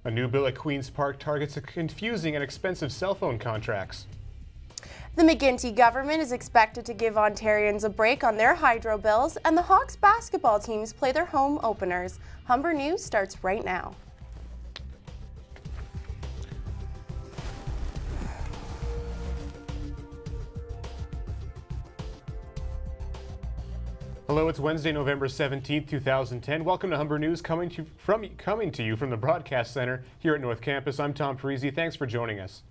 A new bill at Queen's Park targets confusing and expensive cell phone contracts. The McGuinty government is expected to give Ontarians a break on their hydro bills, and the Hawks basketball teams play their home openers. Humber News starts right now. Hello, it's Wednesday, November 17th, 2010. Welcome to Humber News, coming to you from the Broadcast Center here at North Campus. I'm Tom Parisi. Thanks for joining us.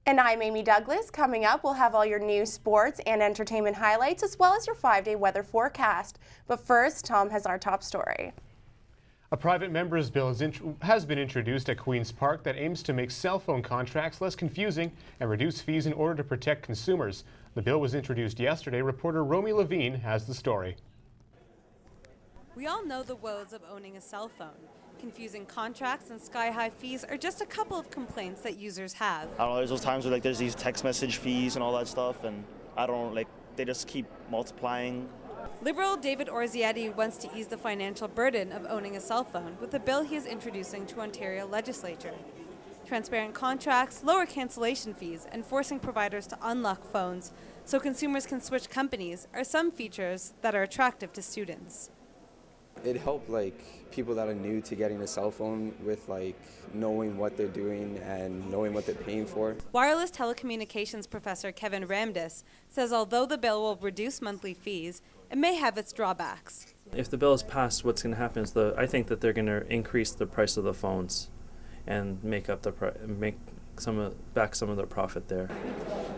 And I'm Amy Douglas. Coming up, we'll have all your news, sports, and entertainment highlights, as well as your 5-day weather forecast. But first, Tom has our top story. A private member's bill has been introduced at Queen's Park that aims to make cell phone contracts less confusing and reduce fees in order to protect consumers. The bill was introduced yesterday. Reporter Romi Levine has the story. We all know the woes of owning a cell phone. Confusing contracts and sky-high fees are just a couple of complaints that users have. I don't know, there's those times where there's these text message fees and all that stuff, and they just keep multiplying. Liberal David Orzietti wants to ease the financial burden of owning a cell phone with a bill he is introducing to Ontario legislature. Transparent contracts, lower cancellation fees, and forcing providers to unlock phones so consumers can switch companies are some features that are attractive to students. It helped people that are new to getting a cell phone with knowing what they're doing and knowing what they're paying for. Wireless telecommunications professor Kevin Ramdas says although the bill will reduce monthly fees, it may have its drawbacks. If the bill is passed, what's going to happen is I think that they're going to increase the price of the phones and make some of the profit there.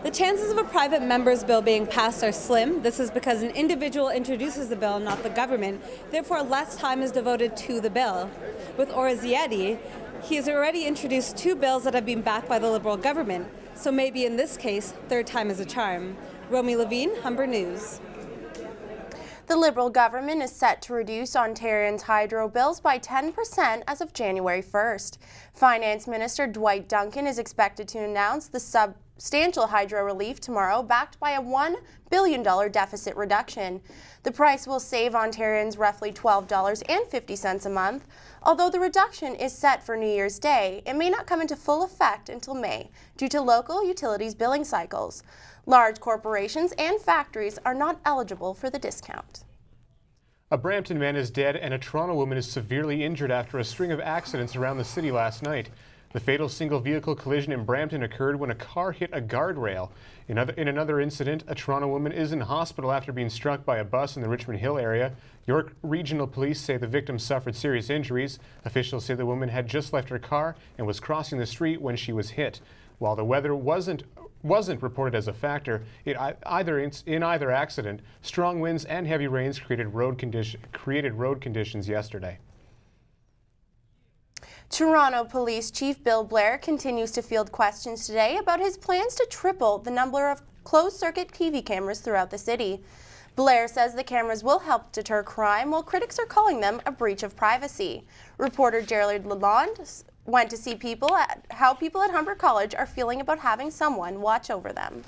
The chances of a private member's bill being passed are slim. This is because an individual introduces the bill, not the government. Therefore, less time is devoted to the bill. With Orzietti, he has already introduced 2 bills that have been backed by the Liberal government. So maybe in this case, third time is a charm. Romi Levine, Humber News. The Liberal government is set to reduce Ontarians' hydro bills by 10% as of January 1st. Finance Minister Dwight Duncan is expected to announce the substantial hydro relief tomorrow, backed by a $1 billion deficit reduction. The price will save Ontarians roughly $12.50 a month. Although the reduction is set for New Year's Day, it may not come into full effect until May due to local utilities billing cycles. Large corporations and factories are not eligible for the discount. A Brampton man is dead and a Toronto woman is severely injured after a string of accidents around the city last night. The fatal single-vehicle collision in Brampton occurred when a car hit a guardrail. In another incident, a Toronto woman is in hospital after being struck by a bus in the Richmond Hill area. York Regional Police say the victim suffered serious injuries. Officials say the woman had just left her car and was crossing the street when she was hit. While the weather wasn't reported as a factor, in either accident, strong winds and heavy rains created road conditions yesterday. Toronto Police Chief Bill Blair continues to field questions today about his plans to triple the number of closed-circuit TV cameras throughout the city. Blair says the cameras will help deter crime, while critics are calling them a breach of privacy. Reporter Lalonde went to see how people at Humber College are feeling about having someone watch over them.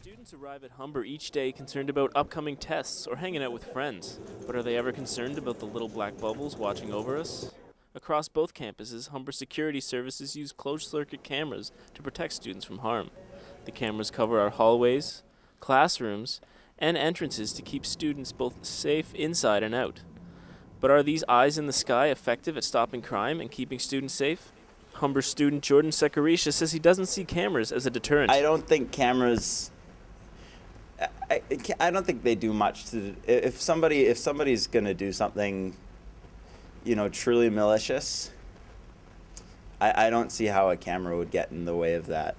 Students arrive at Humber each day concerned about upcoming tests or hanging out with friends. But are they ever concerned about the little black bubbles watching over us? Across both campuses, Humber security services use closed-circuit cameras to protect students from harm. The cameras cover our hallways, classrooms, and entrances to keep students both safe inside and out. But are these eyes in the sky effective at stopping crime and keeping students safe? Humber student Jordan Seccareccia says he doesn't see cameras as a deterrent. I don't think cameras. I don't think they do much to. If somebody's going to do something, truly malicious, I don't see how a camera would get in the way of that.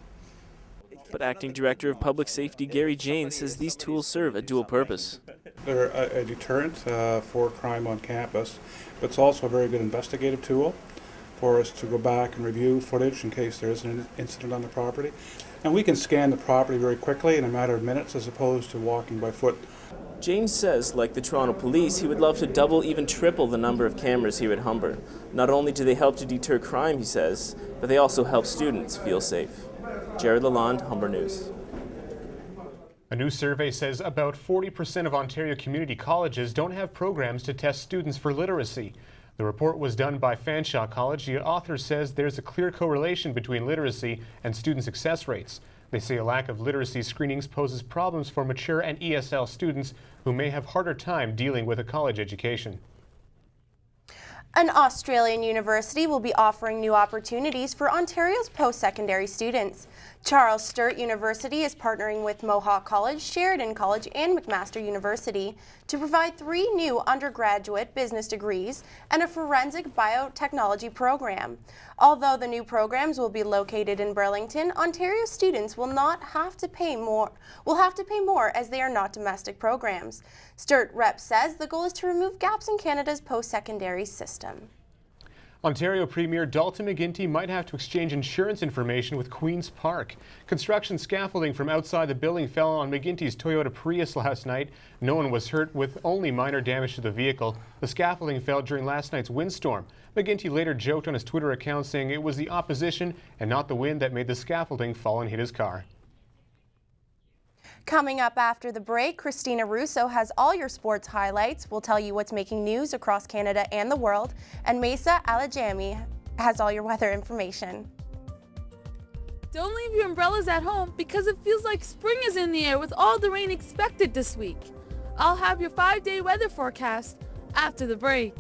But Acting Director of Public Safety Gary Jane says these tools serve a dual purpose. They're a deterrent for crime on campus, but it's also a very good investigative tool for us to go back and review footage in case there is an incident on the property. And we can scan the property very quickly in a matter of minutes as opposed to walking by foot. Jane says, like the Toronto Police, he would love to double, even triple the number of cameras here at Humber. Not only do they help to deter crime, he says, but they also help students feel safe. Jared Lalonde, Humber News. A new survey says about 40% of Ontario community colleges don't have programs to test students for literacy. The report was done by Fanshawe College. The author says there's a clear correlation between literacy and student success rates. They say a lack of literacy screenings poses problems for mature and ESL students who may have harder time dealing with a college education. An Australian university will be offering new opportunities for Ontario's post-secondary students. Charles Sturt University is partnering with Mohawk College, Sheridan College, and McMaster University to provide 3 new undergraduate business degrees and a forensic biotechnology program. Although the new programs will be located in Burlington, Ontario students will have to pay more as they are not domestic programs. Sturt Rep says the goal is to remove gaps in Canada's post-secondary system. Ontario Premier Dalton McGuinty might have to exchange insurance information with Queen's Park. Construction scaffolding from outside the building fell on McGuinty's Toyota Prius last night. No one was hurt, with only minor damage to the vehicle. The scaffolding fell during last night's windstorm. McGuinty later joked on his Twitter account, saying it was the opposition and not the wind that made the scaffolding fall and hit his car. Coming up after the break, Christina Russo has all your sports highlights. We'll tell you what's making news across Canada and the world. And Mesa Alajami has all your weather information. Don't leave your umbrellas at home because it feels like spring is in the air with all the rain expected this week. I'll have your 5-day weather forecast after the break.